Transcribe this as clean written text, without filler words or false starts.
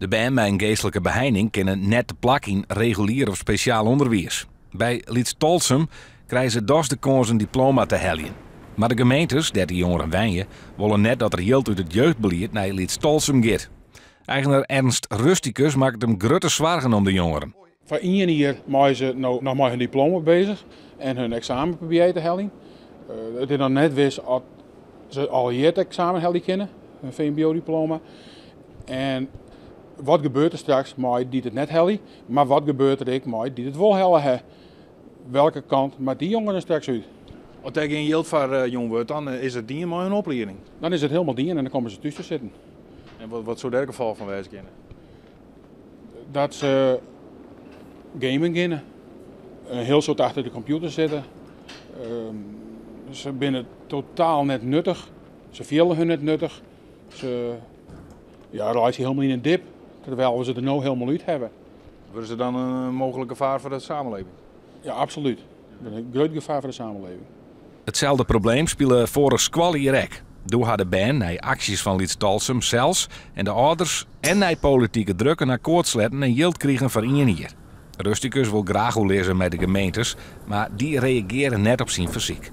De band met een geestelijke beheining kunnen net de plak in regulier of speciaal onderwijs. Bij Lietstolsum krijgen ze dus de kans een diploma te helien. Maar de gemeentes, die jongeren wijnen, willen net dat er geld uit het jeugdbeleid naar Lietstolsum gaat. Eigenaar Ernst Rusticus maakt hem grote zorgen om de jongeren. Voor 1 jaar zijn ze nog met hun diploma bezig en hun examen proberen te halen. Het is nog net wist dat ze al hier het examen halen kunnen, een VMBO-diploma. En wat gebeurt er straks met die het net halen, maar wat gebeurt er ook met die het wel halen? Welke kant maakt die jongeren straks uit? Als er geen geld voor jong wordt, dan is het dien maar een opleiding. Dan is het helemaal dien en dan komen ze tussen zitten. En wat zou daar geval van wijzen kunnen? Dat ze gamen beginnen, heel soort achter de computer zitten. Ze zijn totaal net nuttig, ze vielen hun net nuttig. Ze reizen helemaal in een dip, terwijl we ze er nou helemaal uit hebben. Worden ze dan een mogelijke gevaar voor de samenleving? Ja, absoluut. Een groot gevaar voor de samenleving. Hetzelfde probleem speelde vorig squal hier ook. Door had de band naar acties van Lietstolsum zelfs en de ouders en naar politieke druk een akkoord sletten en geld kregen voor 1 jaar. Rusticus wil graag lezen met de gemeentes, maar die reageren net op zijn fysiek.